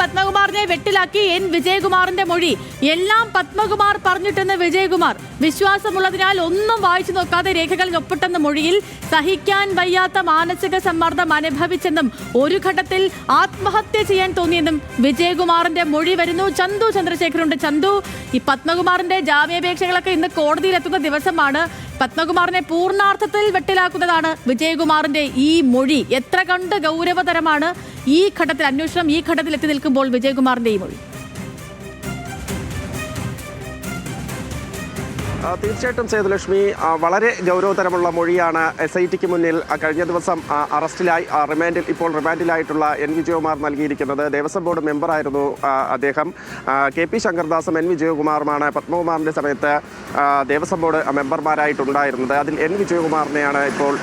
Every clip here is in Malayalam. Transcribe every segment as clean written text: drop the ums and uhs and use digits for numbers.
പത്മകുമാറിനെ വെട്ടിലാക്കി എൻ വിജയകുമാറിന്റെ മൊഴി. എല്ലാം പത്മകുമാർ പറഞ്ഞിട്ടെന്ന് വിജയകുമാർ. വിശ്വാസമുള്ളതിനാൽ ഒന്നും വായിച്ചു നോക്കാതെ രേഖകളിൽ ഒപ്പിട്ടെന്ന മൊഴിയിൽ സഹിക്കാൻ വയ്യാത്ത മാനസിക സമ്മർദ്ദം അനുഭവിച്ചെന്നും ഒരു ഘട്ടത്തിൽ ആത്മഹത്യ ചെയ്യാൻ തോന്നിയെന്നും വിജയകുമാറിന്റെ മൊഴി വരുന്നു. ചന്തു ചന്ദ്രശേഖരുണ്ട്. ചന്തു, ഈ പത്മകുമാറിന്റെ ജാമ്യാപേക്ഷകളൊക്കെ ഇന്ന് കോടതിയിലെത്തുന്ന ദിവസമാണ്. പത്മകുമാറിനെ പൂർണ്ണാർത്ഥത്തിൽ വെട്ടിലാക്കുന്നതാണ് വിജയകുമാറിന്റെ ഈ മൊഴി. എത്ര കണ്ട് ഗൗരവതരമാണ് ഈ ഘട്ടത്തിൽ അന്വേഷണം ഈ ഘട്ടത്തിൽ എത്തി നിൽക്കുമ്പോൾ വിജയകുമാറിന്റെ ഈ മൊഴി? തീർച്ചയായിട്ടും സേതുലക്ഷ്മി, വളരെ ഗൗരവതരമുള്ള മൊഴിയാണ് SITക്ക് മുന്നിൽ കഴിഞ്ഞ ദിവസം ഇപ്പോൾ റിമാൻഡിലായിട്ടുള്ള എൻ വിജയകുമാർ നൽകിയിരിക്കുന്നത്. ദേവസ്വം ബോർഡ് മെമ്പറായിരുന്നു അദ്ദേഹം. KP ശങ്കർദാസും എൻ വിജയകുമാറുമാണ് പത്മകുമാറിൻ്റെ സമയത്ത് ദേവസ്വം ബോർഡ് മെമ്പർമാരായിട്ടുണ്ടായിരുന്നത്. അതിൽ എൻ വിജയകുമാറിനെയാണ് ഇപ്പോൾ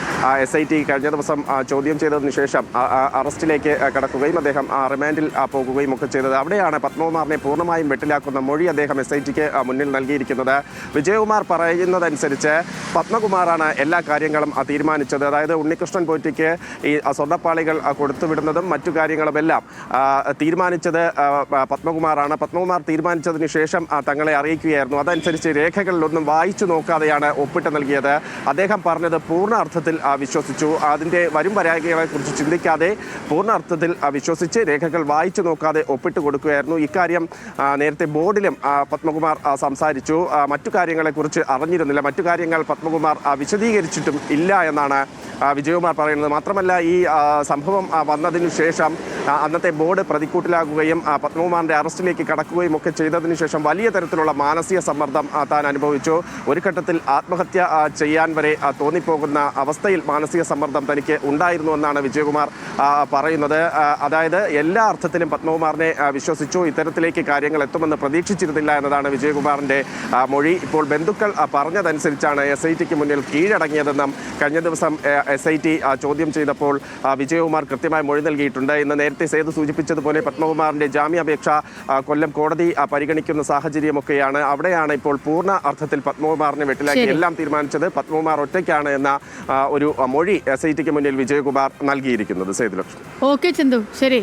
SIT കഴിഞ്ഞ ദിവസം ചോദ്യം ചെയ്തതിനു ശേഷം അറസ്റ്റിലേക്ക് കടക്കുകയും അദ്ദേഹം റിമാൻഡിൽ പോകുകയും ഒക്കെ ചെയ്തത്. അവിടെയാണ് പത്മകുമാറിനെ പൂർണ്ണമായും വെട്ടിലാക്കുന്ന മൊഴി അദ്ദേഹം SITക്ക് മുന്നിൽ നൽകിയിരിക്കുന്നത്. വിജയകുമാർ പറയുന്നതനുസരിച്ച് പത്മകുമാറാണ് എല്ലാ കാര്യങ്ങളും തീരുമാനിച്ചത്. അതായത് ഉണ്ണികൃഷ്ണൻ പോറ്റിക്ക് ഈ സ്വർണ്ണപ്പാളികൾ കൊടുത്തുവിടുന്നതും മറ്റു കാര്യങ്ങളുമെല്ലാം തീരുമാനിച്ചത് പത്മകുമാറാണ്. പത്മകുമാർ തീരുമാനിച്ചതിന് ശേഷം തങ്ങളെ അറിയിക്കുകയായിരുന്നു. അതനുസരിച്ച് രേഖകളിലൊന്നും വായിച്ചു നോക്കാതെയാണ് ഒപ്പിട്ട് നൽകിയത്. അദ്ദേഹം പറഞ്ഞത് പൂർണ്ണ അർത്ഥത്തിൽ വിശ്വസിച്ചു. അതിൻ്റെ വരും പരാതികളെക്കുറിച്ച് ചിന്തിക്കാതെ പൂർണ്ണ അർത്ഥത്തിൽ വിശ്വസിച്ച് രേഖകൾ വായിച്ചു നോക്കാതെ ഒപ്പിട്ട് കൊടുക്കുകയായിരുന്നു. ഇക്കാര്യം നേരത്തെ ബോർഡിലും പത്മകുമാർ സംസാരിച്ചു. മറ്റു കാര്യങ്ങളെക്കുറിച്ച് അറിഞ്ഞിരുന്നില്ല. മറ്റു കാര്യങ്ങൾ പത്മകുമാർ വിശദീകരിച്ചിട്ടും ഇല്ല എന്നാണ് വിജയകുമാർ പറയുന്നത്. മാത്രമല്ല, ഈ സംഭവം വന്നതിനു ശേഷം അന്നത്തെ ബോർഡ് പ്രതിക്കൂട്ടിലാകുകയും പത്മകുമാറിൻ്റെ അറസ്റ്റിലേക്ക് കടക്കുകയും ഒക്കെ ചെയ്തതിനു ശേഷം വലിയ തരത്തിലുള്ള മാനസിക സമ്മർദ്ദം താൻ അനുഭവിച്ചു. ഒരു ഘട്ടത്തിൽ ആത്മഹത്യ ചെയ്യാൻ വരെ തോന്നിപ്പോകുന്ന അവസ്ഥയിൽ മാനസിക സമ്മർദ്ദം തനിക്ക് ഉണ്ടായിരുന്നു എന്നാണ് വിജയകുമാർ പറയുന്നത്. അതായത് എല്ലാ അർത്ഥത്തിലും പത്മകുമാറിനെ വിശ്വസിച്ചു. ഇത്തരത്തിലേക്ക് കാര്യങ്ങൾ എത്തുമെന്ന് പ്രതീക്ഷിച്ചിരുന്നില്ല എന്നതാണ് വിജയകുമാറിൻ്റെ മൊഴി. ഇപ്പോൾ ബന്ധുക്കൾ പറഞ്ഞതനുസരിച്ചാണ് SITക്ക് മുന്നിൽ കീഴടങ്ങിയതെന്നും കഴിഞ്ഞ ദിവസം SIT ചോദ്യം ചെയ്തപ്പോൾ വിജയകുമാർ കൃത്യമായി മൊഴി നൽകിയിട്ടുണ്ട്. ഇന്ന് നേരത്തെ സേതു സൂചിപ്പിച്ചതുപോലെ പത്മകുമാറിന്റെ ജാമ്യാപേക്ഷ കൊല്ലം കോടതി പരിഗണിക്കുന്ന സാഹചര്യമൊക്കെയാണ്. അവിടെയാണ് ഇപ്പോൾ പൂർണ്ണ അർത്ഥത്തിൽ പത്മകുമാറിനെ വെട്ടിലാക്കി എല്ലാം തീരുമാനിച്ചത് പത്മകുമാർ ഒറ്റയ്ക്കാണ് എന്ന ഒരു മൊഴി SITക്ക് മുന്നിൽ വിജയകുമാർ നൽകിയിരിക്കുന്നത്. സേതുലക്ഷ്മി. ഓക്കെ ചന്തു, ശരി.